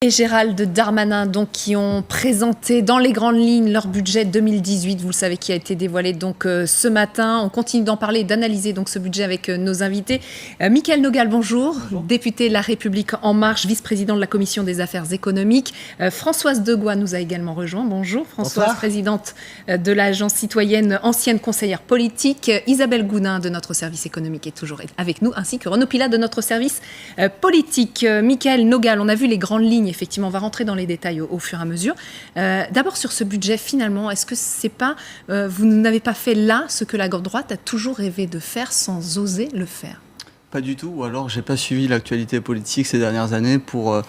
Et Gérald Darmanin, donc, qui ont présenté dans les grandes lignes leur budget 2018, vous le savez, qui a été dévoilé donc ce matin. On continue d'en parler et d'analyser donc ce budget avec nos invités. Mickaël Nogal, bonjour. Député La République En Marche, vice-président de la Commission des Affaires économiques. Françoise Degois nous a également rejoint. Bonjour Françoise, bonsoir. Présidente de l'Agence citoyenne, ancienne conseillère politique. Isabelle Goudin de notre service économique est toujours avec nous, ainsi que Renaud Pilat de notre service politique. Mickaël Nogal, on a vu les grandes lignes. Effectivement, on va rentrer dans les détails au fur et à mesure. D'abord, sur ce budget, finalement, est-ce que c'est pas, vous n'avez pas fait là ce que la droite a toujours rêvé de faire sans oser le faire? Pas du tout, ou alors j'ai pas suivi l'actualité politique ces dernières années pour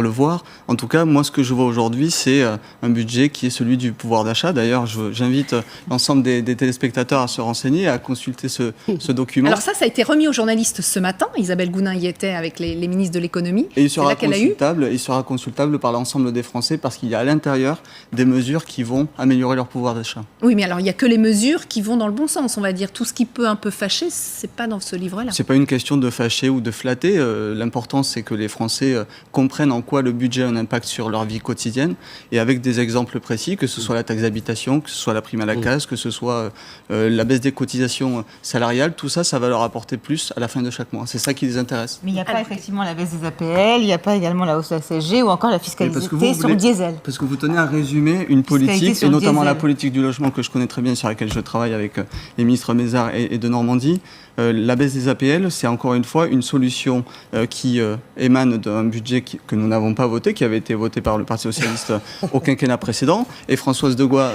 le voir. En tout cas, moi, ce que je vois aujourd'hui, c'est un budget qui est celui du pouvoir d'achat. D'ailleurs, j'invite l'ensemble des téléspectateurs à se renseigner, à consulter ce document. Alors ça a été remis aux journalistes ce matin. Isabelle Goudin y était avec les ministres de l'économie. Et il sera consultable par l'ensemble des Français parce qu'il y a à l'intérieur des mesures qui vont améliorer leur pouvoir d'achat. Oui, mais alors il n'y a que les mesures qui vont dans le bon sens, on va dire. Tout ce qui peut un peu fâcher, c'est pas dans ce livre-là. C'est pas une question de fâcher ou de flatter. L'important, c'est que les Français comprennent en quoi le budget a un impact sur leur vie quotidienne, et avec des exemples précis, que ce soit la taxe d'habitation, que ce soit la prime à la case, que ce soit la baisse des cotisations salariales, tout ça, ça va leur apporter plus à la fin de chaque mois. C'est ça qui les intéresse. Mais il n'y a pas effectivement la baisse des APL, il n'y a pas également la hausse de la CSG ou encore la fiscalité sur le diesel. Parce que vous tenez à résumer une politique, et notamment la politique du logement que je connais très bien, sur laquelle je travaille avec les ministres Mézard et de Normandie. La baisse des APL, c'est encore une fois une solution qui émane d'un budget que nous n'avons pas voté, qui avait été voté par le Parti socialiste au quinquennat précédent. Et Françoise Degois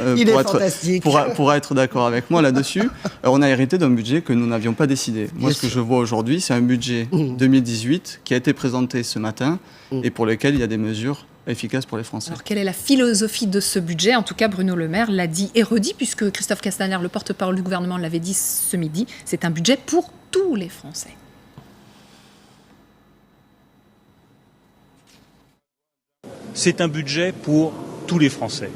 pourra être d'accord avec moi là-dessus. On a hérité d'un budget que nous n'avions pas décidé. Moi, ce que je vois aujourd'hui, c'est un budget 2018 qui a été présenté ce matin et pour lequel il y a des mesures efficace pour les Français. Alors, quelle est la philosophie de ce budget? En tout cas, Bruno Le Maire l'a dit et redit, puisque Christophe Castaner, le porte-parole du gouvernement, l'avait dit ce midi. C'est un budget pour tous les Français. C'est un budget pour tous les Français,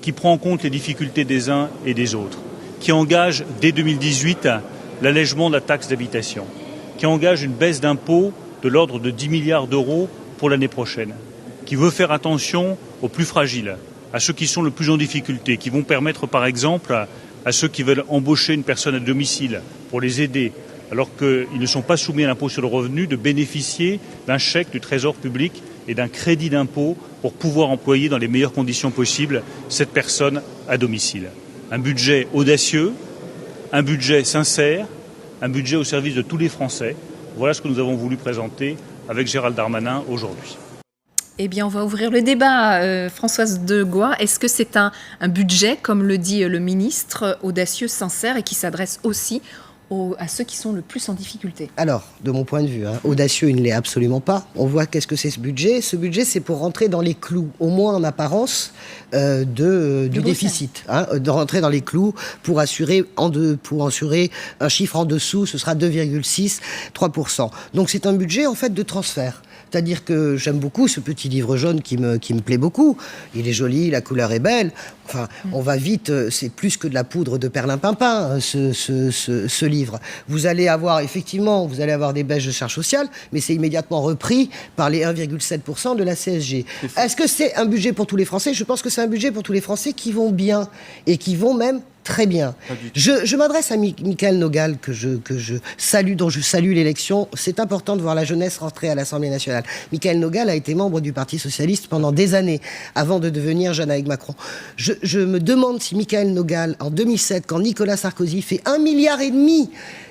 qui prend en compte les difficultés des uns et des autres, qui engage dès 2018 l'allègement de la taxe d'habitation, qui engage une baisse d'impôts de l'ordre de 10 milliards d'euros pour l'année prochaine, qui veut faire attention aux plus fragiles, à ceux qui sont le plus en difficulté, qui vont permettre par exemple à ceux qui veulent embaucher une personne à domicile pour les aider, alors qu'ils ne sont pas soumis à l'impôt sur le revenu, de bénéficier d'un chèque du Trésor public et d'un crédit d'impôt pour pouvoir employer dans les meilleures conditions possibles cette personne à domicile. Un budget audacieux, un budget sincère, un budget au service de tous les Français. Voilà ce que nous avons voulu présenter avec Gérald Darmanin aujourd'hui. Eh bien, on va ouvrir le débat. Françoise Degois, est-ce que c'est un budget, comme le dit le ministre, audacieux, sincère et qui s'adresse aussi à ceux qui sont le plus en difficulté? Alors, de mon point de vue, audacieux, il ne l'est absolument pas. On voit qu'est-ce que c'est ce budget. Ce budget, c'est pour rentrer dans les clous, au moins en apparence, du déficit. De rentrer dans les clous pour assurer un chiffre en dessous, ce sera 2,6, 3%. Donc c'est un budget, en fait, de transfert. C'est-à-dire que j'aime beaucoup ce petit livre jaune qui me plaît beaucoup. Il est joli, la couleur est belle. Enfin, on va vite, c'est plus que de la poudre de perlimpinpin, ce livre. Vous allez avoir des baisses de charges sociales, mais c'est immédiatement repris par les 1,7% de la CSG. Est-ce que c'est un budget pour tous les Français? Je pense que c'est un budget pour tous les Français qui vont bien et qui vont même très bien. Je m'adresse à Mickaël Nogal, dont je salue l'élection. C'est important de voir la jeunesse rentrer à l'Assemblée nationale. Mickaël Nogal a été membre du Parti socialiste pendant des années, avant de devenir jeune avec Macron. Je me demande si Mickaël Nogal, en 2007, quand Nicolas Sarkozy fait 1,5 milliard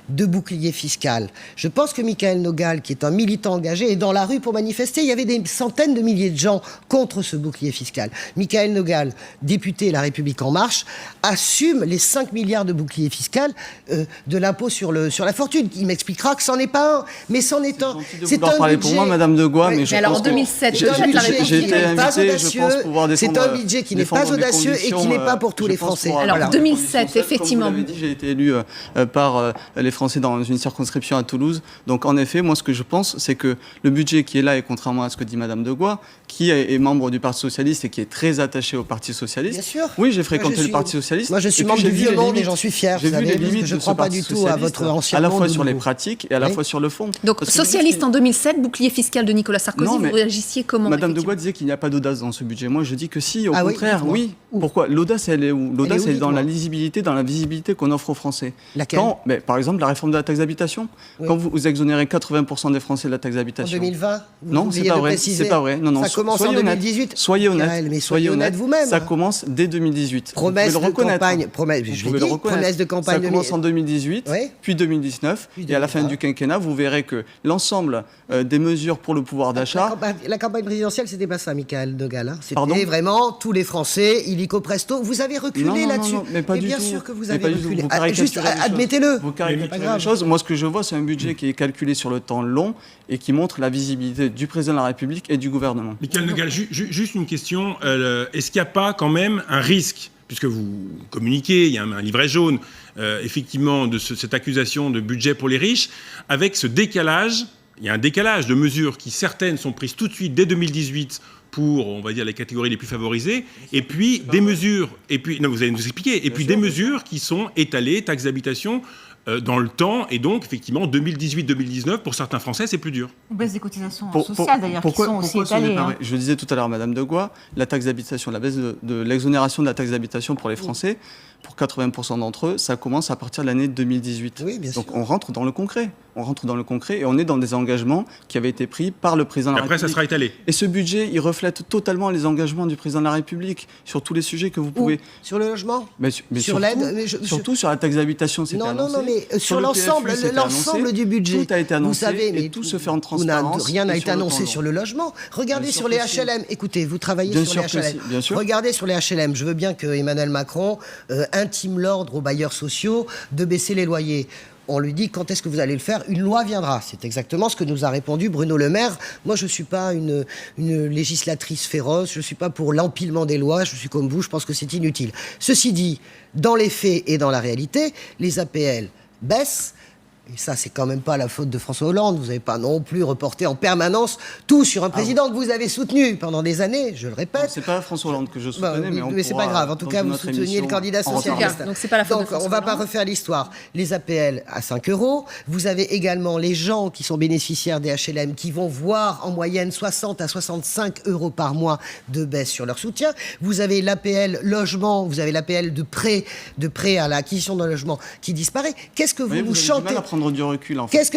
de bouclier fiscal. Je pense que Mickaël Nogal, qui est un militant engagé, est dans la rue pour manifester. Il y avait des centaines de milliers de gens contre ce bouclier fiscal. Mickaël Nogal, député La République En Marche, assume les 5 milliards de bouclier fiscal de l'impôt sur la fortune. Il m'expliquera que c'en est pas un, mais c'en est un. C'est un budget pour moi, Madame Degois, mais je pense en 2007, j'ai été invité, je pense pouvoir défendre. C'est un budget qui n'est pas audacieux et qui n'est pas pour tous les Français. Alors, en 2007, effectivement. Comme vous l'avez dit, j'ai été élu par les Français dans une circonscription à Toulouse. Donc, en effet, moi, ce que je pense, c'est que le budget qui est là, et contrairement à ce que dit Madame Degois, qui est membre du Parti Socialiste et qui est très attaché au Parti Socialiste. Bien sûr. Oui, j'ai fréquenté le Parti Socialiste. Moi, je suis membre du Vieux Monde et j'en suis fier. J'ai vu les limites je ne crois pas du tout à votre ancien à la monde fois sur les nouveau. pratiques et à la fois sur le fond. Donc, socialiste en 2007, bouclier fiscal de Nicolas Sarkozy, vous réagissiez comment? Madame de Gaulle disait qu'il n'y a pas d'audace dans ce budget. Moi, je dis que si, au oui, contraire, oui. Pourquoi? L'audace, elle est où? L'audace, elle est dans la lisibilité, dans la visibilité qu'on offre aux Français. Laquelle? Par exemple, la réforme de la taxe d'habitation. Oui. Quand vous exonérez 80% des Français de la taxe d'habitation. En 2020? Non, c'est pas vrai. C'est pas vrai. Non, non. Ça commence en 2018. Soyez honnête. Mais soyez honnête vous-même. Ça commence dès 2018. Promesse de campagne. Promesse de campagne. Ça commence en 2018, puis 2019. Et à la fin du quinquennat, vous verrez que l'ensemble des mesures pour le pouvoir d'achat. La campagne présidentielle, c'était pas ça, Michael De Gaulle. C'était vraiment tous les Français, illico presto. Vous avez reculé là-dessus. Non, mais pas du tout. Bien sûr que vous avez reculé. Juste admettez-le. Vous caricaturez les choses. Moi, ce que je vois, c'est un budget qui est calculé sur le temps long et qui montre la visibilité du président de la République et du gouvernement. Michael De Gaulle, juste une question. Est-ce qu'il n'y a pas quand même un risque, puisque vous communiquez, il y a un livret jaune, effectivement, de cette accusation de budget pour les riches, avec ce décalage, il y a un décalage de mesures qui, certaines, sont prises tout de suite dès 2018 pour, on va dire, les catégories les plus favorisées, et puis des mesures, non, vous allez nous expliquer, et puis des mesures qui sont étalées, taxes d'habitation, dans le temps, et donc, effectivement, 2018-2019, pour certains Français, c'est plus dur. Une baisse des cotisations sociales, d'ailleurs, qui sont aussi étalées. Je disais tout à l'heure, Madame de Gaulle, la taxe d'habitation, la baisse de l'exonération de la taxe d'habitation pour les Français, pour 80% d'entre eux, ça commence à partir de l'année 2018. Oui, bien sûr. Donc on rentre dans le concret. On rentre dans le concret et on est dans des engagements qui avaient été pris par le président de la République. Après, ça sera étalé. Et ce budget, il reflète totalement les engagements du président de la République sur tous les sujets que vous pouvez... Sur le logement? Mais sur l'aide? Surtout sur la taxe d'habitation, c'était annoncé. Non, mais sur l'ensemble du budget. Tout a été annoncé, vous savez, mais et tout se fait en transparence. Rien n'a été annoncé sur le logement. Regardez sur les HLM. Écoutez, vous travaillez sur les HLM. Bien sûr. Regardez sur les HLM. Je veux bien que Emmanuel Macron intime l'ordre aux bailleurs sociaux de baisser les loyers. On lui dit quand est-ce que vous allez le faire? Une loi viendra. C'est exactement ce que nous a répondu Bruno Le Maire. Moi, je ne suis pas une législatrice féroce. Je ne suis pas pour l'empilement des lois. Je suis comme vous. Je pense que c'est inutile. Ceci dit, dans les faits et dans la réalité, les APL baissent. Et ça, c'est quand même pas la faute de François Hollande. Vous n'avez pas non plus reporté en permanence tout sur un président que vous avez soutenu pendant des années, je le répète. C'est pas François Hollande que je soutenais, mais c'est pas grave. En tout cas, vous souteniez le candidat socialiste. Donc c'est pas la faute de François on va Hollande. pas refaire l'histoire. Les APL à 5 €. Vous avez également les gens qui sont bénéficiaires des HLM qui vont voir en moyenne 60 à 65 € par mois de baisse sur leur soutien. Vous avez l'APL logement, vous avez l'APL de prêt à l'acquisition d'un logement qui disparaît. Qu'est-ce que vous chantez? Prendre du recul, en fait.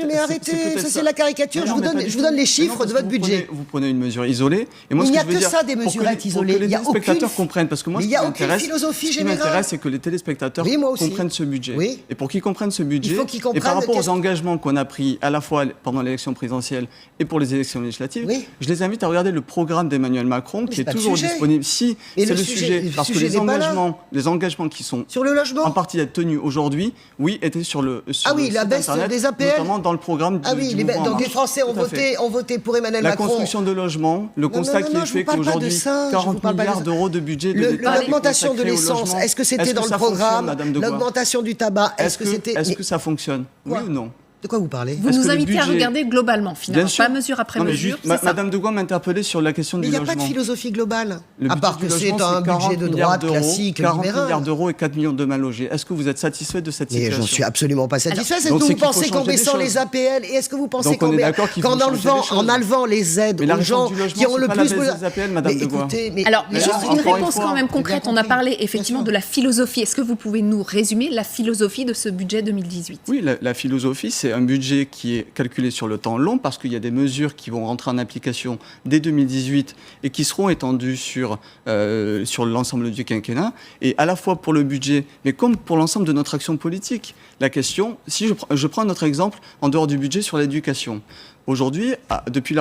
Mais arrêtez, ça c'est la caricature. Je vous donne les chiffres de votre budget. Vous prenez une mesure isolée. Et moi, il n'y a que ça, des mesurettes isolées. Pour que les téléspectateurs comprennent, parce que moi, il n'y a aucune philosophie générale. Ce qui m'intéresse, c'est que les téléspectateurs comprennent ce budget. Oui. Et pour qu'ils comprennent ce budget, et par rapport aux engagements qu'on a pris à la fois pendant l'élection présidentielle et pour les élections législatives, je les invite à regarder le programme d'Emmanuel Macron, qui est toujours disponible. Si, c'est le sujet. Parce que les engagements qui sont sur le logement en partie d'être tenus aujourd'hui, étaient sur le la baisse des APL, notamment dans le programme du donc les Français ont voté pour Emmanuel Macron. La construction de logements, le constat qui est fait qu'aujourd'hui 40 milliards d'euros de budget de l'État. L'augmentation de l'essence, est-ce que c'était dans le programme? L'augmentation du tabac, est-ce que c'était... Est-ce que ça fonctionne? Oui ou non? De quoi vous parlez? Vous nous invitez à regarder globalement, finalement, pas mesure après mesure. Madame de Gaulle m'interpellait sur la question du logement. Mais il n'y a pas de philosophie globale, à part que c'est un budget de droite classique, 40 libéral. milliards d'euros et 4 millions de mal logés. Est-ce que vous êtes satisfait de cette situation? Mais j'en suis absolument pas satisfait. Est-ce que vous pensez qu'en baissant les APL, et est-ce que vous pensez qu'en enlevant les aides aux gens qui ont le plus besoin? Madame de Gaulle. Alors, juste une réponse quand même concrète. On a parlé effectivement de la philosophie. Est-ce que vous pouvez nous résumer la philosophie de ce budget 2018? Oui, la philosophie, c'est un budget qui est calculé sur le temps long parce qu'il y a des mesures qui vont rentrer en application dès 2018 et qui seront étendues sur l'ensemble du quinquennat. Et à la fois pour le budget, mais comme pour l'ensemble de notre action politique. La question, si je prends notre exemple en dehors du budget sur l'éducation. Aujourd'hui, depuis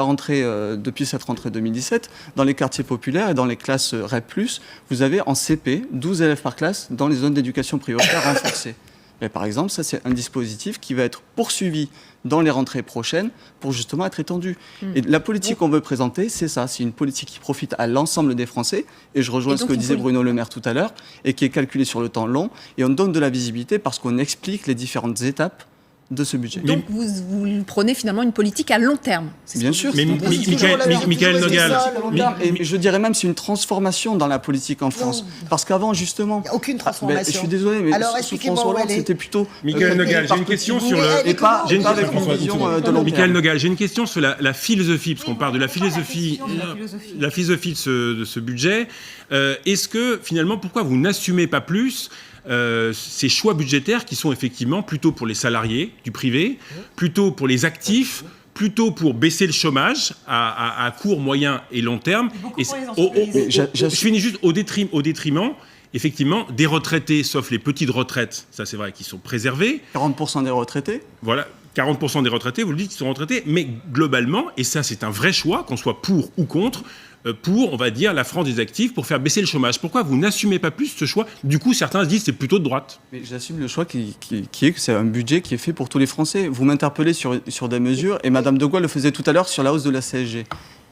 cette rentrée 2017, dans les quartiers populaires et dans les classes REP+, vous avez en CP 12 élèves par classe dans les zones d'éducation prioritaire renforcées. Mais par exemple, ça c'est un dispositif qui va être poursuivi dans les rentrées prochaines pour justement être étendu. Et la politique qu'on veut présenter, c'est ça, c'est une politique qui profite à l'ensemble des Français, et je rejoins ce que disait Bruno Le Maire tout à l'heure, et qui est calculée sur le temps long, et on donne de la visibilité parce qu'on explique les différentes étapes de ce budget. Donc vous prenez finalement une politique à long terme. Bien sûr. Mais Michaël Nogal... Et je dirais même c'est une transformation dans la politique en France. Parce qu'avant, justement... Il n'y a aucune transformation. Je suis désolé, mais alors, sous François Hollande, c'était plutôt... Michaël Nogal, j'ai une question sur le... Et pas avec une vision de long Michaël terme. Nogal, j'ai une question sur la philosophie, parce qu'on parle de la philosophie de ce budget. Est-ce que, finalement, pourquoi vous n'assumez pas plus ces choix budgétaires qui sont effectivement plutôt pour les salariés du privé, plutôt pour les actifs, plutôt pour baisser le chômage à court, moyen et long terme. Je finis juste au détriment, effectivement, des retraités, sauf les petites retraites, ça c'est vrai, qui sont préservées. 40% des retraités. Voilà, 40% des retraités, vous le dites, qui sont retraités, mais globalement, et ça c'est un vrai choix, qu'on soit pour ou contre, pour, on va dire, la France des actifs, pour faire baisser le chômage. Pourquoi vous n'assumez pas plus ce choix? Du coup, certains se disent c'est plutôt de droite. Mais j'assume le choix qui est que c'est un budget qui est fait pour tous les Français. Vous m'interpellez sur des mesures, et Madame de Gaulle le faisait tout à l'heure sur la hausse de la CSG.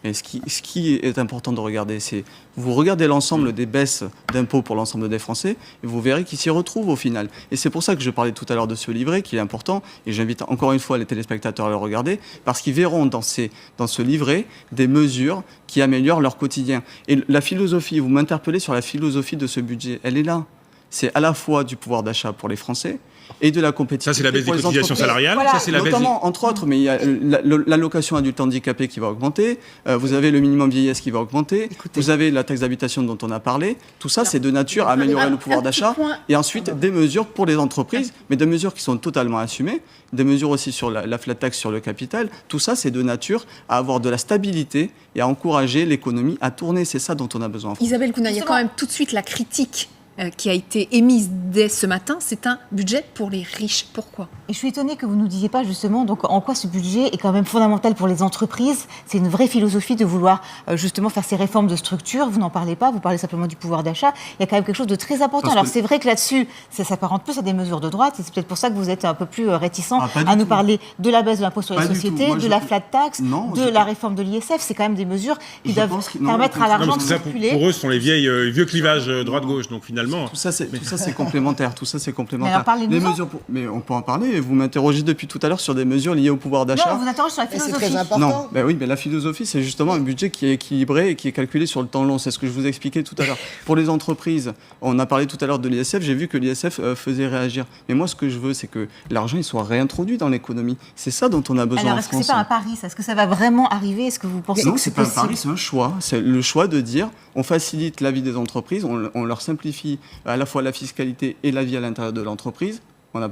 Et ce qui est important de regarder, c'est vous regardez l'ensemble des baisses d'impôts pour l'ensemble des Français, et vous verrez qu'ils s'y retrouvent au final. Et c'est pour ça que je parlais tout à l'heure de ce livret, qui est important, et j'invite encore une fois les téléspectateurs à le regarder, parce qu'ils verront dans ce livret des mesures qui améliorent leur quotidien. Et la philosophie, vous m'interpellez sur la philosophie de ce budget, elle est là. C'est à la fois du pouvoir d'achat pour les Français, et de la compétitivité. Ça, c'est la baisse des cotisations salariales. Voilà. Ça, c'est la Notamment, entre autres, mais il y a l'allocation adulte handicapé qui va augmenter, vous avez le minimum vieillesse qui va augmenter, vous avez la taxe d'habitation dont on a parlé. Tout ça, c'est de nature à améliorer le pouvoir d'achat. Et ensuite, des mesures pour les entreprises, mais des mesures qui sont totalement assumées, des mesures aussi sur la flat tax sur le capital. Tout ça, c'est de nature à avoir de la stabilité et à encourager l'économie à tourner. C'est ça dont on a besoin en France. Isabelle Counnard, il y a quand même tout de suite la critique qui a été émise dès ce matin, c'est un budget pour les riches. Pourquoi ? Et je suis étonnée que vous ne nous disiez pas justement donc, en quoi ce budget est quand même fondamental pour les entreprises. C'est une vraie philosophie de vouloir justement faire ces réformes de structure. Vous n'en parlez pas, vous parlez simplement du pouvoir d'achat. Il y a quand même quelque chose de très important. Alors c'est vrai que là-dessus, ça s'apparente plus à des mesures de droite. Et c'est peut-être pour ça que vous êtes un peu plus réticent à nous parler de la baisse de l'impôt sur les sociétés, de la flat tax, de la réforme de l'ISF. C'est quand même des mesures qui doivent permettre à l'argent de circuler. Pour eux, ce sont les vieux clivages droite-gauche. Donc finalement... Tout ça, c'est complémentaire. Tout ça, c'est complémentaire. Mais alors, mais on peut en parler. Vous m'interrogez depuis tout à l'heure sur des mesures liées au pouvoir d'achat. Non, on vous interroge sur la philosophie. C'est très important. Non, oui, mais la philosophie, c'est justement un budget qui est équilibré et qui est calculé sur le temps long. C'est ce que je vous expliquais tout à l'heure. Pour les entreprises, on a parlé tout à l'heure de l'ISF. J'ai vu que l'ISF faisait réagir. Mais moi, ce que je veux, c'est que l'argent il soit réintroduit dans l'économie. C'est ça dont on a besoin. Alors, en est-ce que France. c'est pas un pari, ça ? Est-ce que ça va vraiment arriver ? Est-ce que vous pensez que c'est possible ? Non, c'est pas un pari, c'est un choix. C'est le choix de dire, on facilite la vie des entreprises, on leur simplifie à la fois la fiscalité et la vie à l'intérieur de l'entreprise.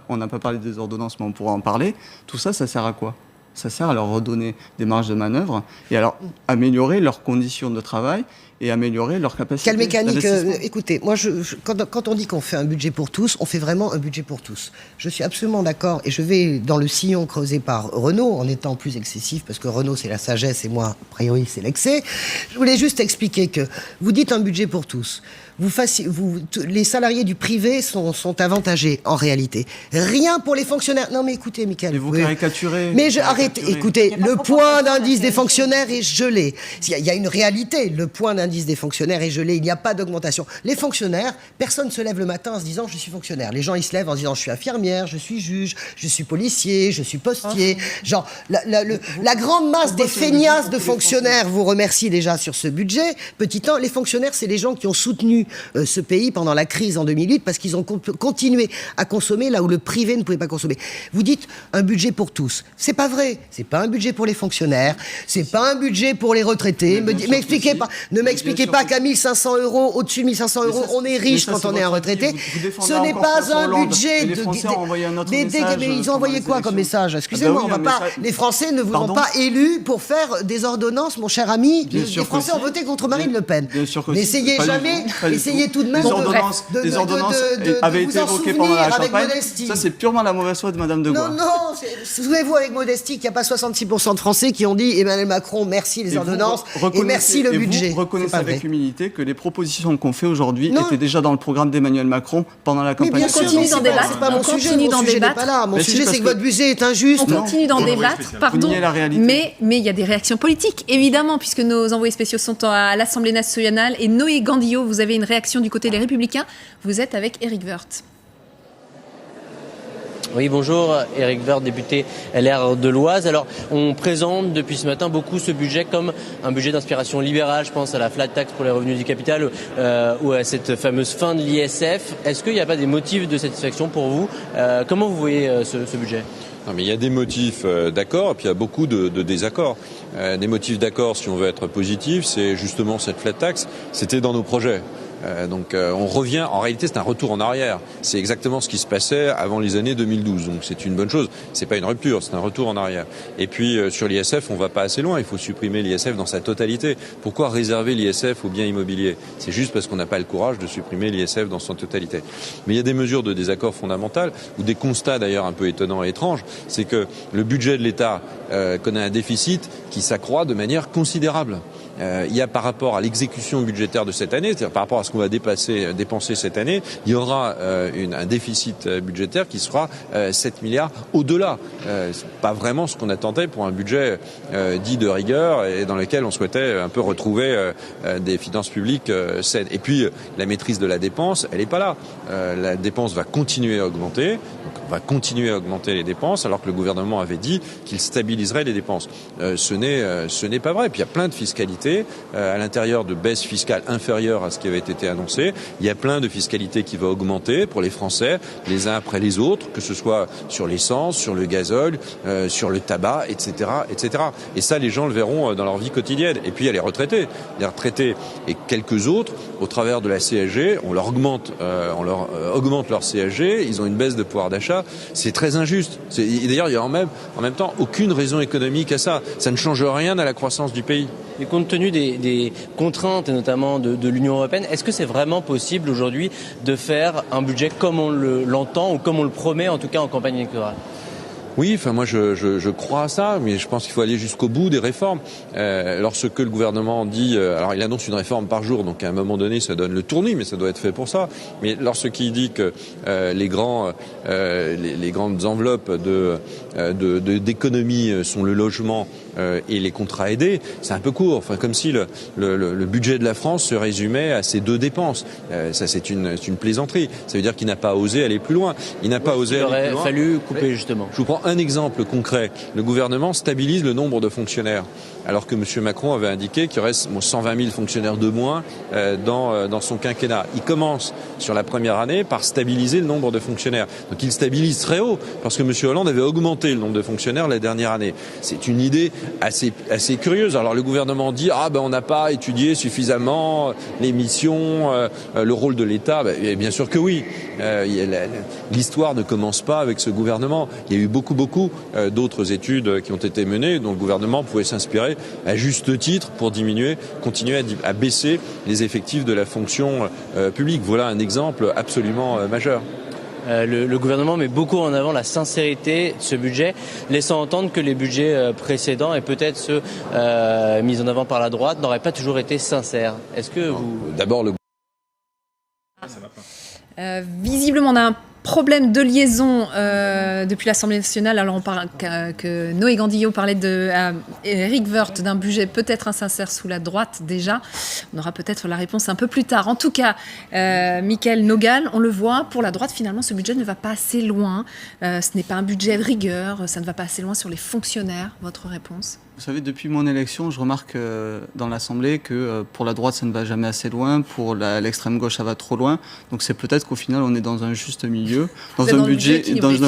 On n'a pas parlé des ordonnances, mais on pourra en parler. Tout ça, ça sert à quoi ? Ça sert à leur redonner des marges de manœuvre et à leur améliorer leurs conditions de travail et améliorer leur capacité. Quelle mécanique écoutez, moi, quand on dit qu'on fait un budget pour tous, on fait vraiment un budget pour tous. Je suis absolument d'accord et je vais dans le sillon creusé par Renaud en étant plus excessif parce que Renaud c'est la sagesse et moi, a priori, c'est l'excès. Je voulais juste expliquer que vous dites un budget pour tous. Les salariés du privé sont avantagés en réalité. Rien pour les fonctionnaires. Non mais écoutez, Michaël. Mais vous caricaturez. Mais arrêtez. Écoutez, le point d'indice des fonctionnaires est gelé. Il y a une réalité. Le point d'indice des fonctionnaires est gelé. Il n'y a pas d'augmentation. Les fonctionnaires, personne ne se lève le matin en se disant je suis fonctionnaire. Les gens ils se lèvent en se disant je suis infirmière, je suis juge, je suis policier, je suis postier. Genre la grande masse des feignasses de fonctionnaires vous remercie déjà sur ce budget. Petit 1, les fonctionnaires c'est les gens qui ont soutenu ce pays pendant la crise en 2008 parce qu'ils ont continué à consommer là où le privé ne pouvait pas consommer. Vous dites un budget pour tous. C'est pas vrai. C'est pas un budget pour les fonctionnaires. C'est pas un budget pour les retraités. M'expliquez pas. Ne m'expliquez pas qu'à 1 500 €, au-dessus de 1 500 €, on est riche quand on est un retraité. Ce n'est pas un budget de... Les Français ont envoyé un autre message. Mais ils ont envoyé quoi comme message ? Excusez-moi, les Français ne vous ont pas élus pour faire des ordonnances, mon cher ami. Les Français ont voté contre Marine Le Pen. N'essayez jamais... Essayez tout de même les ordonnances avaient été évoquées pendant la campagne. Ça, c'est purement la mauvaise foi de Madame de Gaulle. Non, souvenez-vous avec modestie qu'il n'y a pas 66% de Français qui ont dit Emmanuel Macron, merci les ordonnances et merci le budget. Vous reconnaissez avec humilité que les propositions qu'on fait aujourd'hui étaient déjà dans le programme d'Emmanuel Macron pendant la campagne. Mais bien sûr, on continue d'en débattre. C'est pas mon sujet, mon sujet n'est pas là. Mon sujet, c'est que votre budget est injuste. On continue d'en débattre, pardon, mais il y a des réactions politiques, évidemment, puisque nos envoyés spéciaux sont à l'Assemblée nationale. Et Noé Gandillot, vous avez une réaction du côté des Républicains. Vous êtes avec Éric Woerth. Oui, bonjour, Éric Woerth, député LR de l'Oise. Alors, on présente depuis ce matin beaucoup ce budget comme un budget d'inspiration libérale. Je pense à la flat tax pour les revenus du capital ou à cette fameuse fin de l'ISF. Est-ce qu'il n'y a pas des motifs de satisfaction pour vous? Comment vous voyez ce budget? Non, mais il y a des motifs d'accord et puis il y a beaucoup de désaccords. Des motifs d'accord, si on veut être positif, c'est justement cette flat tax. C'était dans nos projets. Donc on revient, en réalité c'est un retour en arrière. C'est exactement ce qui se passait avant les années 2012. Donc c'est une bonne chose. C'est pas une rupture, c'est un retour en arrière. Et puis sur l'ISF, on va pas assez loin. Il faut supprimer l'ISF dans sa totalité. Pourquoi réserver l'ISF aux biens immobiliers? C'est juste parce qu'on n'a pas le courage de supprimer l'ISF dans son totalité. Mais il y a des mesures de désaccord fondamentales ou des constats d'ailleurs un peu étonnants et étranges. C'est que le budget de l'État connaît un déficit qui s'accroît de manière considérable. Il y a par rapport à l'exécution budgétaire de cette année, c'est-à-dire par rapport à ce qu'on va dépenser cette année, il y aura un déficit budgétaire qui sera 7 milliards au-delà. C'est pas vraiment ce qu'on attendait pour un budget dit de rigueur et dans lequel on souhaitait un peu retrouver des finances publiques saines. Et puis la maîtrise de la dépense, elle n'est pas là. La dépense va continuer à augmenter. Donc on va continuer à augmenter les dépenses alors que le gouvernement avait dit qu'il stabiliserait les dépenses. Ce n'est pas vrai. Puis il y a plein de fiscalités à l'intérieur de baisses fiscales inférieures à ce qui avait été annoncé. Il y a plein de fiscalités qui vont augmenter pour les Français, les uns après les autres, que ce soit sur l'essence, sur le gazole, sur le tabac, etc., etc. Et ça, les gens le verront dans leur vie quotidienne. Et puis il y a les retraités. Les retraités et quelques autres, au travers de la CSG, on leur augmente leur CSG, ils ont une baisse de pouvoir d'achat. C'est très injuste. Et d'ailleurs, il y a en même temps aucune raison économique à ça. Ça ne change rien à la croissance du pays. Et compte tenu des contraintes, et notamment de l'Union européenne, est-ce que c'est vraiment possible aujourd'hui de faire un budget comme on l'entend ou comme on le promet, en tout cas en campagne électorale? Oui, enfin moi je crois à ça, mais je pense qu'il faut aller jusqu'au bout des réformes. Lorsque le gouvernement dit, alors il annonce une réforme par jour, donc à un moment donné ça donne le tournis, mais ça doit être fait pour ça. Mais lorsqu'il dit que les grandes enveloppes d'économie sont le logement et les contrats aidés, c'est un peu court. Enfin, comme si le budget de la France se résumait à ces deux dépenses. Ça, c'est une plaisanterie. Ça veut dire qu'il n'a pas osé aller plus loin. Il n'a pas osé aller plus loin. Il aurait fallu couper, justement. Je vous prends un exemple concret. Le gouvernement stabilise le nombre de fonctionnaires, alors que M. Macron avait indiqué qu'il y aurait 120 000 fonctionnaires de moins dans son quinquennat. Il commence sur la première année par stabiliser le nombre de fonctionnaires. Donc il stabilise très haut, parce que M. Hollande avait augmenté le nombre de fonctionnaires la dernière année. C'est une idée assez curieuse. Alors le gouvernement dit on n'a pas étudié suffisamment les missions, le rôle de l'État. Bien sûr que oui. L'histoire ne commence pas avec ce gouvernement. Il y a eu beaucoup d'autres études qui ont été menées dont le gouvernement pouvait s'inspirer à juste titre pour continuer à baisser les effectifs de la fonction publique. Voilà un exemple absolument majeur. Le gouvernement met beaucoup en avant la sincérité de ce budget, laissant entendre que les budgets précédents et peut-être ceux mis en avant par la droite n'auraient pas toujours été sincères. Est-ce que vous... D'abord, visiblement, on a un problème de liaison depuis l'Assemblée nationale. Alors on parle que Noé Gandillot parlait Éric Woerth d'un budget peut-être insincère sous la droite déjà. On aura peut-être la réponse un peu plus tard. En tout cas, Mickaël Nogal, on le voit, pour la droite finalement ce budget ne va pas assez loin. Ce n'est pas un budget de rigueur, ça ne va pas assez loin sur les fonctionnaires. Votre réponse ? Vous savez, depuis mon élection, je remarque dans l'Assemblée que pour la droite, ça ne va jamais assez loin, pour l'extrême gauche, ça va trop loin. Donc c'est peut-être qu'au final, on est dans un juste milieu, dans un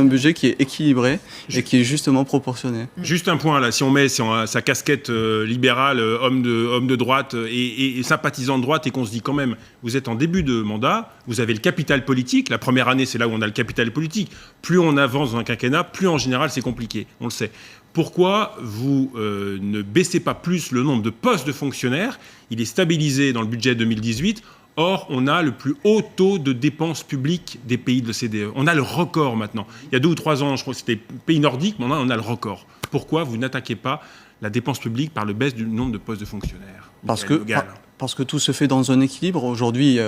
budget qui est équilibré et qui est justement proportionné. Juste un point là, si on met sa casquette libérale, homme de droite et sympathisant de droite, et qu'on se dit quand même, vous êtes en début de mandat, vous avez le capital politique. La première année, c'est là où on a le capital politique. Plus on avance dans un quinquennat, plus en général, c'est compliqué. On le sait. Pourquoi vous ne baissez pas plus le nombre de postes de fonctionnaires? Il est stabilisé dans le budget 2018. Or, on a le plus haut taux de dépenses publiques des pays de l'OCDE. On a le record maintenant. Il y a 2 ou 3 ans, je crois que c'était pays nordiques, mais on a le record. Pourquoi vous n'attaquez pas la dépense publique par le baisse du nombre de postes de fonctionnaires? parce que tout se fait dans un équilibre. Aujourd'hui,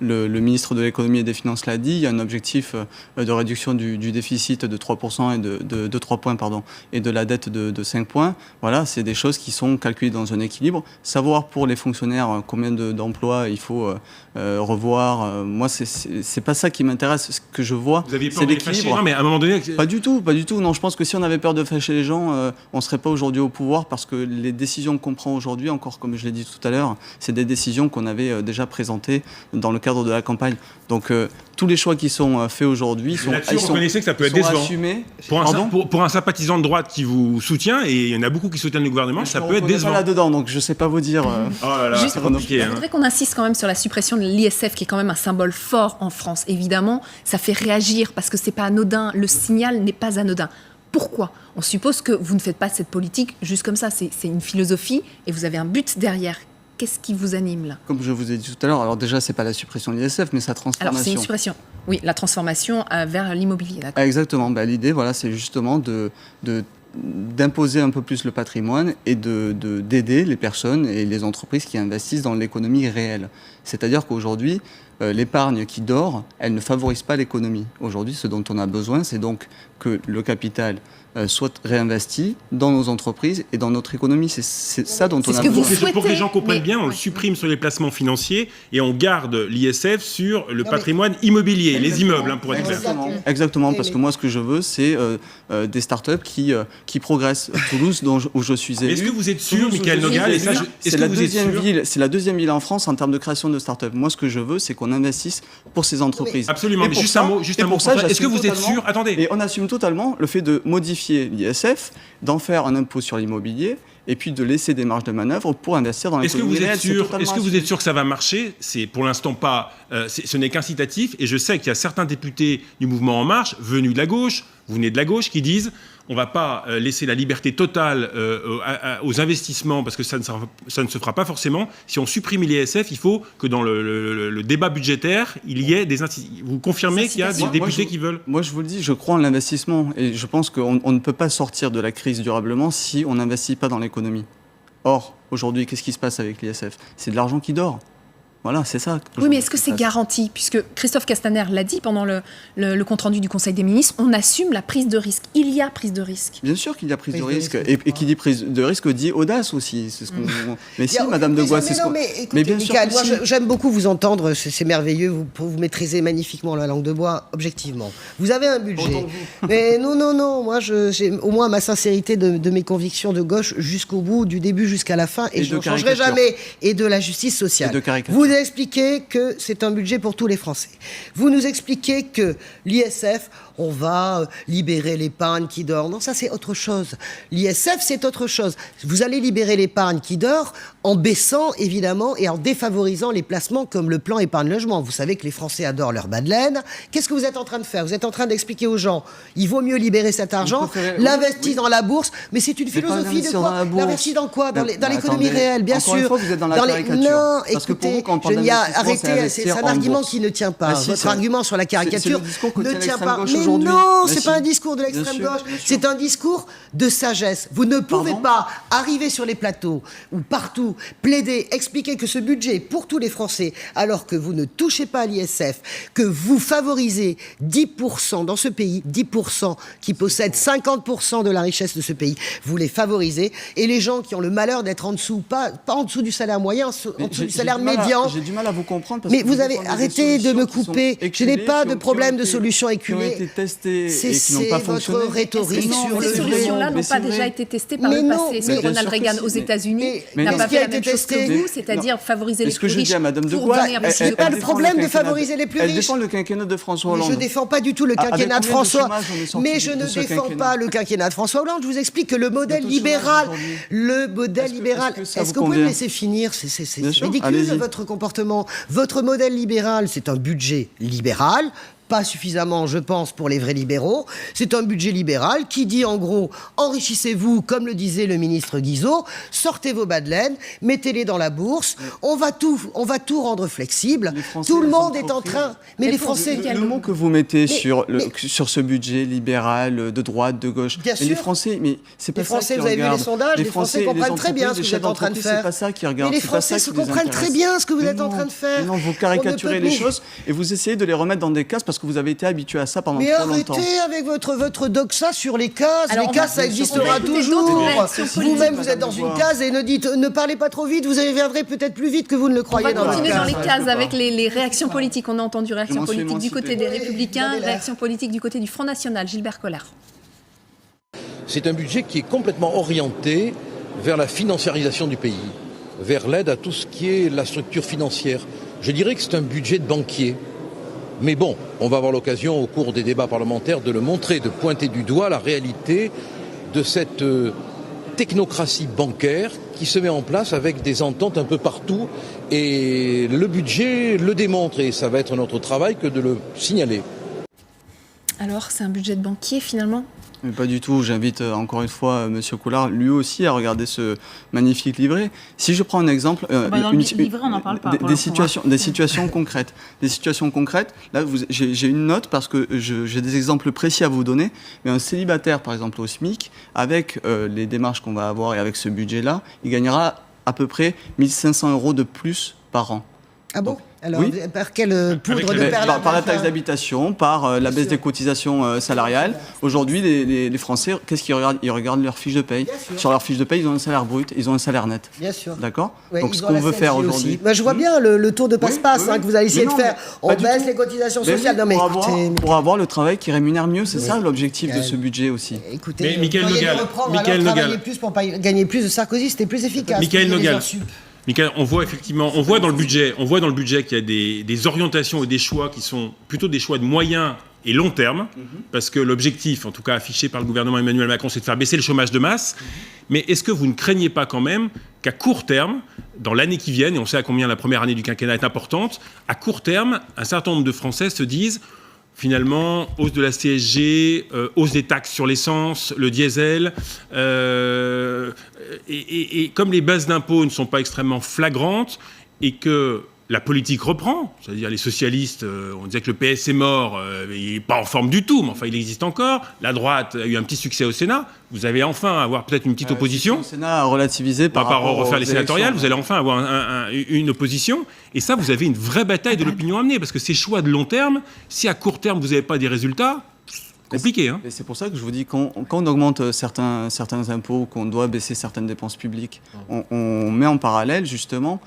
le ministre de l'économie et des finances l'a dit, il y a un objectif de réduction du déficit de 3% et de 3 points, et de la dette de 5 points. Voilà, c'est des choses qui sont calculées dans un équilibre. Savoir pour les fonctionnaires combien d'emplois il faut revoir, moi, c'est pas ça qui m'intéresse. Ce que je vois, c'est l'équilibre. Non, mais à un moment donné... Pas du tout. Non, je pense que si on avait peur de fâcher les gens, on ne serait pas aujourd'hui au pouvoir, parce que les décisions qu'on prend aujourd'hui, encore comme je l'ai dit tout à l'heure, c'est des décisions qu'on avait déjà présentées dans le cadre de la campagne. Donc tous les choix qui sont faits aujourd'hui sont reconnaissez que ça peut être décevant. Assumés. Pour un sympathisant de droite qui vous soutient, et il y en a beaucoup qui soutiennent le gouvernement, ça peut être décevant. Je ne suis pas là-dedans, donc je ne sais pas vous dire. Oh là là, c'est compliqué. Je voudrais qu'on insiste quand même sur la suppression de l'ISF, qui est quand même un symbole fort en France. Évidemment, ça fait réagir parce que c'est pas anodin. Le signal n'est pas anodin. Pourquoi ? On suppose que vous ne faites pas cette politique juste comme ça. C'est une philosophie et vous avez un but derrière. Qu'est-ce qui vous anime là ? Comme je vous ai dit tout à l'heure, alors déjà, c'est pas la suppression de l'ISF, mais sa transformation. Alors c'est une suppression. Oui, la transformation vers l'immobilier. D'accord. Exactement. L'idée, voilà, c'est justement d'imposer un peu plus le patrimoine et d'aider les personnes et les entreprises qui investissent dans l'économie réelle. C'est-à-dire qu'aujourd'hui, l'épargne qui dort, elle ne favorise pas l'économie. Aujourd'hui, ce dont on a besoin, c'est donc que le capital soit réinvesti dans nos entreprises et dans notre économie. C'est ça dont on a besoin. Pour que les gens comprennent bien, on le supprime sur les placements financiers et on garde l'ISF sur le patrimoine immobilier, les immeubles, pour être clair. Exactement, parce que moi, ce que je veux, c'est des startups qui progressent. Toulouse, où je suis élu. Est-ce que vous êtes sûr, Michaël Nogal, c'est la deuxième ville en France en termes de création de startups. Moi, ce que je veux, c'est qu'on investisse pour ces entreprises. Absolument, mais juste un mot. Est-ce que vous êtes sûr ? Attendez. Et on assume totalement le fait de modifier l'ISF, d'en faire un impôt sur l'immobilier, et puis de laisser des marges de manœuvre pour investir dans l'économie réelle. Est-ce que vous êtes sûr que ça va marcher ? C'est pour l'instant pas. Ce n'est qu'incitatif, et je sais qu'il y a certains députés du mouvement En Marche, venus de la gauche, vous venez de la gauche, qui disent on ne va pas laisser la liberté totale aux investissements, parce que ça ne se fera pas forcément. Si on supprime l'ISF, il faut que dans le débat budgétaire, il y ait des... Vous confirmez qu'il y a des députés qui veulent... Moi, je vous le dis, je crois en l'investissement. Et je pense qu'on ne peut pas sortir de la crise durablement si on n'investit pas dans l'économie. Or, aujourd'hui, qu'est-ce qui se passe avec l'ISF ? C'est de l'argent qui dort. Voilà, c'est ça. Oui, mais est-ce que c'est garanti ? Puisque Christophe Castaner l'a dit pendant le compte-rendu du Conseil des ministres, on assume la prise de risque. Il y a prise de risque. Bien sûr qu'il y a prise de risque. Et qui dit prise de risque dit audace aussi. C'est ce qu'on... Mais si, Madame de Gois, c'est ce qu'on... Mais bien sûr Michaël, moi, j'aime beaucoup vous entendre, c'est merveilleux, vous maîtrisez magnifiquement la langue de bois, objectivement. Vous avez un budget. Mais non, moi, j'ai au moins ma sincérité de mes convictions de gauche jusqu'au bout, du début jusqu'à la fin, et je ne changerai jamais. Et de la justice sociale. Et de caricature. Vous expliquez que c'est un budget pour tous les Français. Vous nous expliquez que l'ISF, on va libérer l'épargne qui dort. Non, ça c'est autre chose. L'ISF, c'est autre chose. Vous allez libérer l'épargne qui dort en baissant, évidemment, et en défavorisant les placements comme le plan épargne-logement. Vous savez que les Français adorent leur bas de laine. Qu'est-ce que vous êtes en train de faire ? Vous êtes en train d'expliquer aux gens, il vaut mieux libérer cet argent, l'investir dans la bourse, mais c'est une philosophie de quoi ? L'investir dans quoi ? Dans l'économie réelle, bien sûr. Une fois, vous êtes dans la caricature. Non, écoutez, arrêtez, c'est un argument qui ne tient pas. Votre argument sur la caricature ne tient pas. Mais non, c'est pas un discours de l'extrême gauche, c'est un discours de sagesse. Vous ne pouvez pas arriver sur les plateaux ou partout, plaider, expliquer que ce budget est pour tous les Français, alors que vous ne touchez pas à l'ISF, que vous favorisez 10% dans ce pays, 10% qui possèdent 50% de la richesse de ce pays, vous les favorisez, et les gens qui ont le malheur d'être en dessous, pas en dessous du salaire moyen, en dessous du salaire médian. J'ai du mal à vous comprendre. Mais vous avez arrêté de me couper. Je n'ai pas de problème de solution éculée. C'est votre rhétorique sur le ces solutions-là n'ont pas déjà été testées par le passé. Est-ce que Ronald Reagan aux États-Unis n'a pas fait la même chose que vous, c'est-à-dire favoriser les plus riches pour donner un plus de... C'est pas le problème de favoriser les plus riches. Elle défend le quinquennat de François Hollande. Je ne défends pas du tout le quinquennat de François. Mais je ne défends pas le quinquennat de François Hollande. Je vous explique que le modèle libéral, est-ce que vous pouvez me laisser finir ? C'est ridicule votre comportement. Votre modèle libéral, c'est un budget libéral, pas suffisamment, je pense, pour les vrais libéraux. C'est un budget libéral qui dit en gros, enrichissez-vous, comme le disait le ministre Guizot, sortez vos bas de laine, mettez-les dans la bourse, on va tout rendre flexible. Tout le monde est en train... Mais les Français... Le mot que vous mettez sur ce budget libéral, de droite, de gauche... Bien sûr. Les Français, mais c'est pas les Français, ça qui vous avez vu regarde. les sondages, les Français comprennent très bien ce que vous êtes en train de faire. C'est pas ça qui regarde. Mais les Français comprennent très bien ce que vous êtes en train de faire. Mais non, vous caricaturez les choses et vous essayez de les remettre dans des cases parce que vous avez été habitué à ça pendant trop longtemps. Mais arrêtez avec votre doxa sur les cases. Alors, les cases, ça existera toujours. Vous-même, vous êtes dans une case et ne parlez pas trop vite. Vous viendrez peut-être plus vite que vous ne le croyez dans la case. On va continuer dans les cases avec les réactions politiques. On a entendu réactions politiques du côté des Républicains, réactions politiques du côté du Front National. Gilbert Collard. C'est un budget qui est complètement orienté vers la financiarisation du pays, vers l'aide à tout ce qui est la structure financière. Je dirais que c'est un budget de banquier. Mais bon, on va avoir l'occasion au cours des débats parlementaires de le montrer, de pointer du doigt la réalité de cette technocratie bancaire qui se met en place avec des ententes un peu partout. Et le budget le démontre et ça va être notre travail que de le signaler. Alors, c'est un budget de banquier finalement ? Mais pas du tout. J'invite encore une fois M. Collard, lui aussi, à regarder ce magnifique livret. Si je prends un exemple, dans le livret, on n'en parle pas. Des situations concrètes. Des situations concrètes. Là, j'ai une note parce que j'ai des exemples précis à vous donner. Mais un célibataire, par exemple, au SMIC, avec les démarches qu'on va avoir et avec ce budget-là, il gagnera à peu près 1 500 € de plus par an. Ah bon ? Donc, alors, oui. par quelle poudre de perles par la taxe d'habitation, par la baisse des cotisations salariales. Aujourd'hui, les Français, qu'est-ce qu'ils regardent ? Ils regardent leur fiche de paye. Sur leur fiche de paye, ils ont un salaire brut, ils ont un salaire net. Bien sûr. D'accord ? Ouais, donc, ce qu'on veut faire aujourd'hui... je vois bien le tour de passe-passe que vous allez essayer de faire. On baisse les cotisations sociales. Non, mais pour avoir le travail qui rémunère mieux, c'est ça l'objectif de ce budget aussi. Écoutez, mais Michael Nogal, plus pour gagner plus de Sarkozy, c'était plus efficace. Michael Nogal. Michael, on voit dans le budget qu'il y a des orientations et des choix qui sont plutôt des choix de moyen et long terme, parce que l'objectif, en tout cas affiché par le gouvernement Emmanuel Macron, c'est de faire baisser le chômage de masse. Mais est-ce que vous ne craignez pas quand même qu'à court terme, dans l'année qui vient, et on sait à combien la première année du quinquennat est importante, à court terme, un certain nombre de Français se disent finalement, hausse de la CSG, hausse des taxes sur l'essence, le diesel, et comme les bases d'impôts ne sont pas extrêmement flagrantes et que la politique reprend, c'est-à-dire les socialistes, on disait que le PS est mort, il n'est pas en forme du tout, mais enfin il existe encore. La droite a eu un petit succès au Sénat. Vous allez enfin avoir peut-être une petite opposition. Le Sénat a relativisé par rapport à refaire les sénatoriales. Vous allez enfin avoir une opposition. Et ça, vous avez une vraie bataille de l'opinion à mener, parce que ces choix de long terme, si à court terme vous n'avez pas des résultats, compliqué. Hein. Et c'est pour ça que je vous dis, quand on augmente certains impôts, qu'on doit baisser certaines dépenses publiques, on met en parallèle justement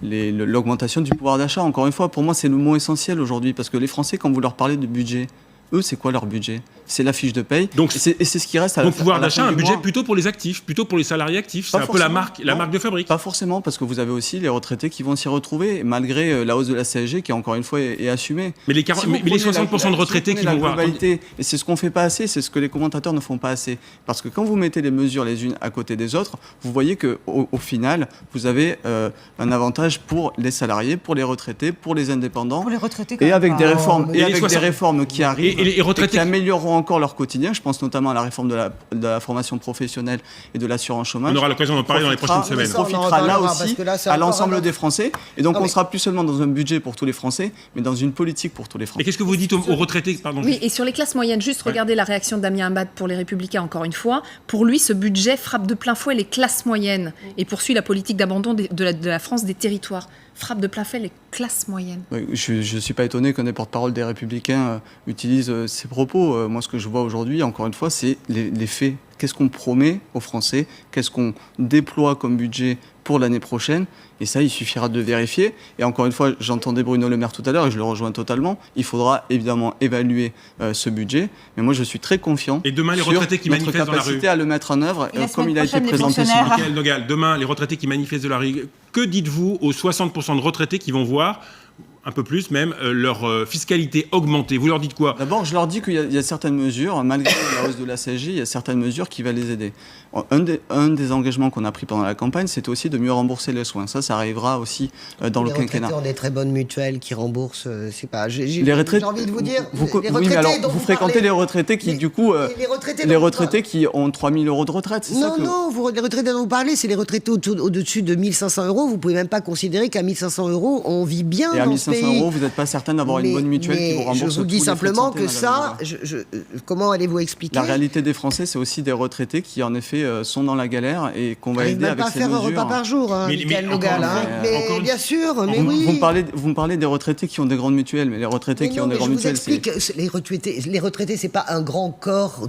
l'augmentation du pouvoir d'achat. Encore une fois, pour moi, c'est le mot essentiel aujourd'hui, parce que les Français, quand vous leur parlez de budget, eux, c'est quoi leur budget ? C'est la fiche de paye. Donc, et c'est ce qui reste à la fin. Donc, pouvoir d'achat, un budget mois. plutôt pour les actifs, plutôt pour les salariés actifs. C'est un peu la marque de fabrique. Pas forcément, parce que vous avez aussi les retraités qui vont s'y retrouver, malgré la hausse de la CSG qui, encore une fois, est assumée. Mais les 60% de retraités qui vont voir. Et c'est ce qu'on ne fait pas assez, c'est ce que les commentateurs ne font pas assez. Parce que quand vous mettez les mesures les unes à côté des autres, vous voyez qu'au final, vous avez un avantage pour les salariés, pour les retraités, pour les indépendants. Pour les retraités, et avec des réformes qui arrivent et qui amélioreront encore leur quotidien. Je pense notamment à la réforme de la formation professionnelle et de l'assurance chômage. On aura l'occasion d'en parler dans les prochaines semaines. On profitera là aussi à l'ensemble des Français. Et donc on sera plus seulement dans un budget pour tous les Français, mais dans une politique pour tous les Français. Et qu'est-ce que vous dites aux retraités ? Oui, et sur les classes moyennes, juste regardez la réaction de Damien Abad pour les Républicains, encore une fois. Pour lui, ce budget frappe de plein fouet les classes moyennes et poursuit la politique d'abandon de la France des territoires. Frappe de plein fouet les classes moyennes. Oui, je ne suis pas étonné qu'un des porte-parole des Républicains utilise ces propos. Moi, ce que je vois aujourd'hui, encore une fois, c'est les faits. Qu'est-ce qu'on promet aux Français ? Qu'est-ce qu'on déploie comme budget pour l'année prochaine ? Et ça, il suffira de vérifier. Et encore une fois, j'entendais Bruno Le Maire tout à l'heure et je le rejoins totalement. Il faudra évidemment évaluer ce budget. Mais moi, je suis très confiant et demain, les retraités qui manifestent dans la rue, notre capacité à le mettre en œuvre comme il a été présenté. Michael Nogal, demain, les retraités qui manifestent de la rue, que dites-vous aux 60% de retraités qui vont voir un peu plus même, leur fiscalité augmentée. Vous leur dites quoi? D'abord, je leur dis qu'il y a certaines mesures, malgré la hausse de la CSG, il y a certaines mesures qui vont les aider. Un des engagements qu'on a pris pendant la campagne, c'était aussi de mieux rembourser les soins. Ça arrivera aussi dans le quinquennat. Les retraités ont des très bonnes mutuelles qui remboursent, c'est pas... Les retraités, j'ai envie de vous dire... Oui, mais alors, vous fréquentez les retraités qui, du coup... les retraités qui ont 3 000 euros de retraite, c'est ça que... Non, les retraités dont vous parlez, c'est les retraités au-dessus de 1 500 euros. Vous pouvez même pas considérer qu'à 1 500 euros, on vit bien dans ce pays. Et à 1 500 euros, vous n'êtes pas certain d'avoir une bonne mutuelle qui vous rembourse. Je vous dis simplement que ça, comment allez-vous expliquer? La réalité des Français, c'est aussi des retraités qui, en effet, sont dans la galère et qu'on va aider avec ces mesures. Ils ne peuvent pas faire un repas par jour, Michael Nogal. Mais bien sûr, mais oui. Vous me parlez des retraités qui ont des grandes mutuelles, mais les retraités qui ont des grandes mutuelles, c'est... Les retraités, c'est pas un grand corps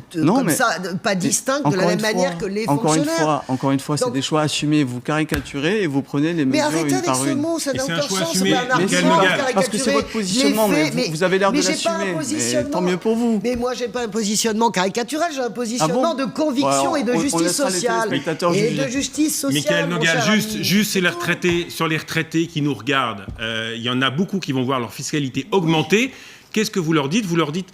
ça, pas distinct de la même manière que les fonctionnaires. Encore une fois, c'est des choix assumés. Vous caricaturez et vous prenez les mesures une par une. Mais arrêtez avec ce mot, ça n'a aucun sens. C'est pas un argument caricaturer. Parce que c'est votre positionnement, mais vous avez l'air de l'assumer. Tant mieux pour vous. Mais moi, j'ai pas un positionnement caricatural, j'ai un positionnement de conviction et de justice sociale. Et de justice sociale. Michael Nogal, juste sur les retraités qui nous regardent, il y en a beaucoup qui vont voir leur fiscalité augmenter. Qu'est-ce que vous leur dites? Vous leur dites,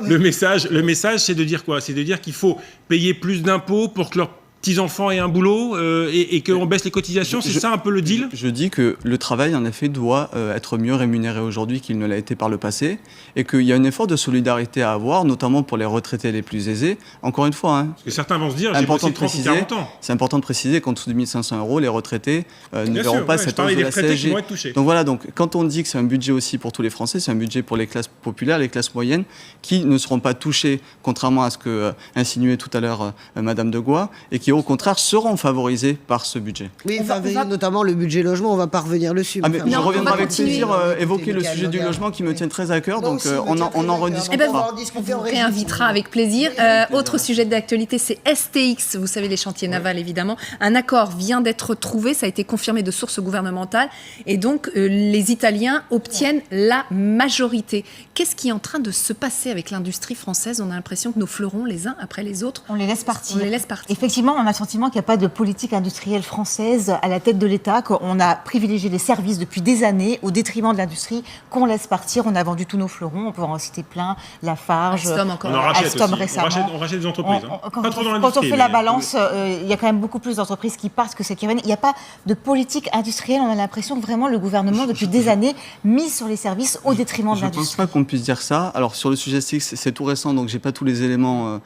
le message, c'est de dire quoi? C'est de dire qu'il faut payer plus d'impôts pour que leurs petits-enfants aient un boulot et qu'on baisse les cotisations. C'est ça un peu le deal? Je dis que le travail, en effet, doit être mieux rémunéré aujourd'hui qu'il ne l'a été par le passé et qu'il y a un effort de solidarité à avoir, notamment pour les retraités les plus aisés. Encore une fois, parce que certains vont se dire, j'ai passé 30 ou 40 ans. C'est important de préciser qu'en dessous de 1 500 euros, les retraités ne verront pas cette hausse de la CSG. Donc voilà, quand on dit que c'est un budget aussi pour tous les Français, c'est un budget pour les classes populaires, les classes moyennes, qui ne seront pas touchées, contrairement à ce que insinuait tout à l'heure Madame de Gois, et qui au contraire seront favorisés par ce budget. Oui, notamment le budget logement, on va pas revenir dessus. Je reviendrai avec plaisir évoquer le sujet du logement qui me tient très à cœur, donc on en rediscutera. On vous réinvitera avec plaisir. Autre sujet d'actualité, c'est STX, vous savez les chantiers navals évidemment. Un accord vient d'être trouvé, ça a été confirmé de sources gouvernementales, et donc les Italiens obtiennent la majorité. Qu'est-ce qui est en train de se passer avec l'industrie française? On a l'impression que nos fleurons, les uns après les autres, on les laisse partir. Effectivement, on a le sentiment qu'il n'y a pas de politique industrielle française à la tête de l'État, qu'on a privilégié les services depuis des années au détriment de l'industrie, qu'on laisse partir. On a vendu tous nos fleurons, on peut en citer plein, Lafarge, Alstom récemment. On rachète des entreprises. Quand on fait la balance, il y a quand même beaucoup plus d'entreprises qui partent que celles qui reviennent. Il n'y a pas de politique industrielle. On a l'impression que vraiment le gouvernement, depuis des années, mise sur les services au détriment de l'industrie. Je ne pense pas qu'on puisse dire ça. Alors sur le sujet STX, c'est tout récent, donc je n'ai pas tous les éléments.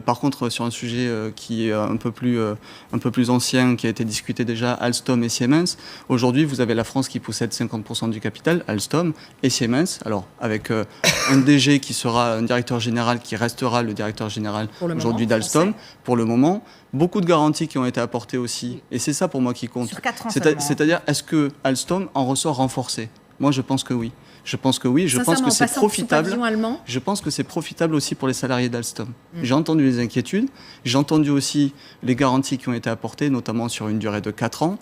Par contre, sur un sujet qui est un peu plus ancien, qui a été discuté déjà, Alstom et Siemens. Aujourd'hui, vous avez la France qui possède 50% du capital, Alstom et Siemens. Alors, avec un DG qui sera un directeur général, qui restera le directeur général aujourd'hui d'Alstom, pour le moment. Beaucoup de garanties qui ont été apportées aussi. Et c'est ça pour moi qui compte. Sur 4 ans C'est-à-dire, est-ce que Alstom en ressort renforcé? Moi, je pense que oui. Je pense que c'est profitable. Je pense que c'est profitable aussi pour les salariés d'Alstom. J'ai entendu les inquiétudes, j'ai entendu aussi les garanties qui ont été apportées, notamment sur une durée de 4 ans.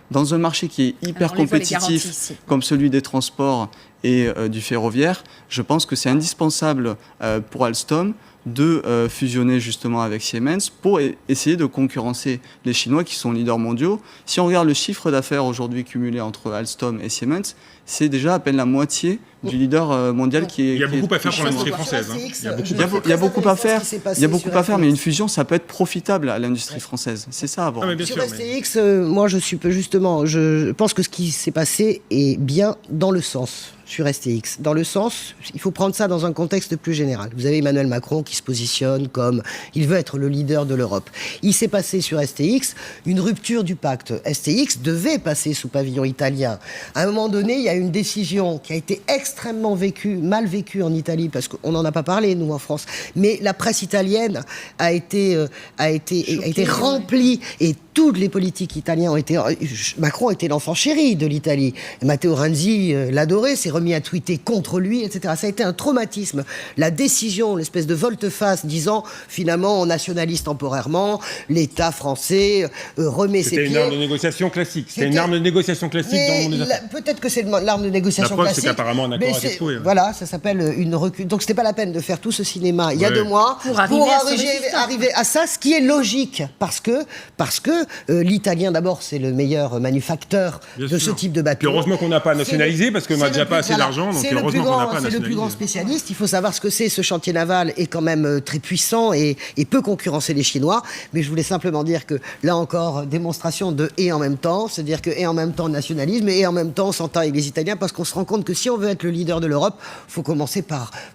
Dans un marché qui est hyper compétitif, comme celui des transports et du ferroviaire, je pense que c'est indispensable pour Alstom de fusionner justement avec Siemens pour essayer de concurrencer les Chinois qui sont leaders mondiaux. Si on regarde le chiffre d'affaires aujourd'hui cumulé entre Alstom et Siemens, c'est déjà à peine la moitié du leader mondial qui est... Il y a beaucoup à faire pour l'industrie française. Il y a beaucoup à faire, mais une fusion, ça peut être profitable à l'industrie française. C'est ça à voir. Sur STX, moi je pense que ce qui s'est passé est bien dans le sens. Sur STX. Dans le sens, il faut prendre ça dans un contexte plus général. Vous avez Emmanuel Macron qui se positionne comme il veut être le leader de l'Europe. Il s'est passé sur STX une rupture du pacte. STX devait passer sous pavillon italien. À un moment donné, il y a une décision qui a été extrêmement mal vécue en Italie, parce qu'on n'en a pas parlé, nous, en France. Mais la presse italienne a été remplie, et toutes les politiques italiens ont été... Macron était l'enfant chéri de l'Italie. Matteo Renzi l'adorait, s'est remis à tweeter contre lui, etc. Ça a été un traumatisme. La décision, l'espèce de volte-face disant, finalement, on nationalise temporairement, l'État français remet ses pieds... C'était une arme de négociation classique. C'était une arme de négociation classique dans le monde des affaires. Peut-être que c'est l'arme de négociation classique. La preuve, c'est qu'apparemment, un accord a été trouvé. Voilà, ça s'appelle une recul. Donc, c'était pas la peine de faire tout ce cinéma il y a 2 mois pour arriver à ça, ce qui est logique. Parce que L'italien, d'abord, c'est le meilleur manufacteur ce type de bateau. Puis heureusement qu'on n'a pas nationalisé, parce qu'on n'a déjà pas assez d'argent, donc heureusement qu'on n'a pas nationalisé. C'est le plus grand spécialiste. Il faut savoir ce que c'est. Ce chantier naval est quand même très puissant et peut concurrencer les Chinois. Mais je voulais simplement dire que, là encore, démonstration de et en même temps, c'est-à-dire que et en même temps nationalisme et en même temps on s'entend avec les Italiens, parce qu'on se rend compte que si on veut être le leader de l'Europe, faut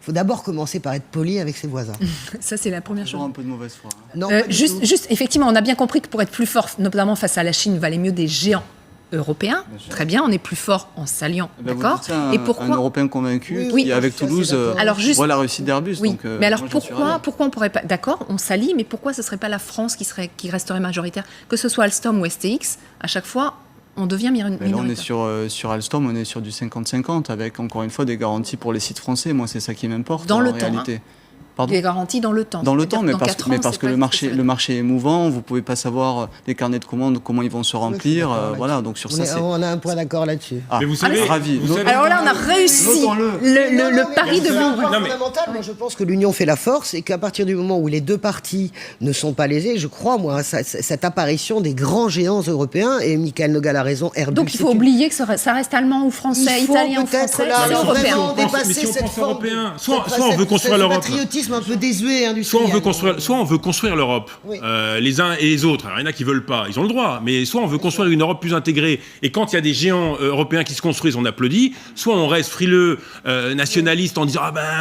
d'abord commencer par être poli avec ses voisins. Ça, c'est la première chose. Un peu de mauvaise foi. Non, juste, effectivement, on a bien compris que pour être plus fort, notamment face à la Chine, il valait mieux des géants européen. Très bien, on est plus fort en s'alliant, d'accord. Et pourquoi un Européen convaincu qui, avec Toulouse, voit la réussite d'Airbus. Oui, donc, mais alors pourquoi on pourrait pas... D'accord, on s'allie, mais pourquoi ce ne serait pas la France qui resterait majoritaire? Que ce soit Alstom ou STX, à chaque fois, on devient minoritaire. Là, on est sur Alstom, on est sur du 50-50, avec encore une fois des garanties pour les sites français. Moi, c'est ça qui m'importe en réalité. Des garanties dans le temps. Dans le temps, mais parce que le marché est mouvant, vous ne pouvez pas savoir les carnets de commandes, comment ils vont se remplir. Voilà, donc sur ça, on a un point d'accord là-dessus. Mais vous savez, ravi. Alors là, on a réussi le pari de fondamental. Moi, je pense que l'union fait la force et qu'à partir du moment où les deux parties ne sont pas lésées, je crois, moi, cette apparition des grands géants européens, et Michael Nogal a raison, Airbus... Donc il faut oublier que ça reste allemand ou français, italien ou français, c'est européen. Mais si on pense européen, soit on veut construire l'Europe... un peu désuet industriel. Soit on veut construire l'Europe, les uns et les autres. Alors, il y en a qui veulent pas, ils ont le droit. Mais soit on veut construire une Europe plus intégrée. Et quand il y a des géants européens qui se construisent, on applaudit. Soit on reste frileux, nationaliste, en disant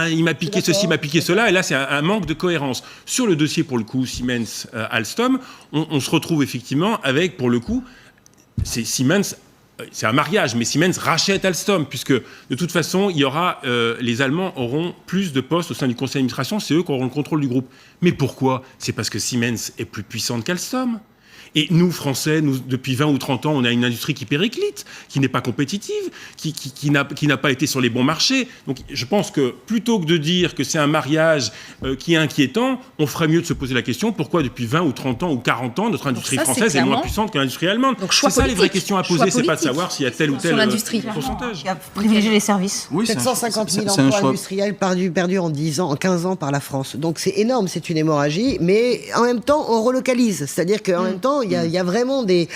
il m'a piqué ceci, il m'a piqué cela. Et là, c'est un manque de cohérence. Sur le dossier, pour le coup, Siemens, Alstom, on se retrouve effectivement avec, pour le coup, c'est Siemens. C'est un mariage, mais Siemens rachète Alstom, puisque de toute façon, les Allemands auront plus de postes au sein du conseil d'administration, c'est eux qui auront le contrôle du groupe. Mais pourquoi ? C'est parce que Siemens est plus puissante qu'Alstom. Et nous, Français, depuis 20 ou 30 ans, on a une industrie qui périclite, qui n'est pas compétitive, qui n'a pas été sur les bons marchés. Donc je pense que plutôt que de dire que c'est un mariage qui est inquiétant, on ferait mieux de se poser la question pourquoi depuis 20 ou 30 ans ou 40 ans, notre industrie française est moins puissante que l'industrie allemande. C'est ça les vraies questions à poser, c'est pas de savoir s'il y a tel ou tel pourcentage. Il y a privilégier les services. Oui, 750 000 emplois industriels perdus en 15 ans par la France. Donc c'est énorme, c'est une hémorragie, mais en même temps, on relocalise. C'est-à-dire qu'en même temps, il y a vraiment des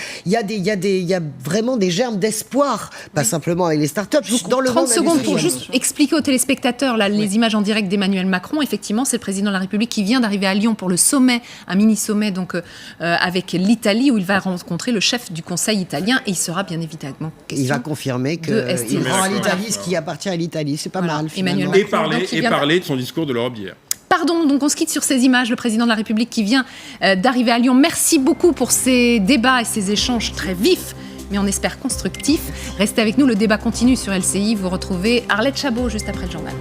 germes d'espoir, pas simplement avec les startups. Dans le 30 secondes pour juste expliquer aux téléspectateurs les images en direct d'Emmanuel Macron. Effectivement, c'est le président de la République qui vient d'arriver à Lyon pour le sommet, un mini-sommet donc, avec l'Italie, où il va rencontrer le chef du Conseil italien et il sera bien évidemment il va confirmer qu'il rend à l'Italie ce qui appartient à l'Italie. C'est pas mal. Emmanuel Macron, et parler de son discours de l'Europe d'hier. Pardon, donc on se quitte sur ces images, le président de la République qui vient d'arriver à Lyon. Merci beaucoup pour ces débats et ces échanges très vifs, mais on espère constructifs. Restez avec nous, le débat continue sur LCI. Vous retrouvez Arlette Chabot juste après le journal.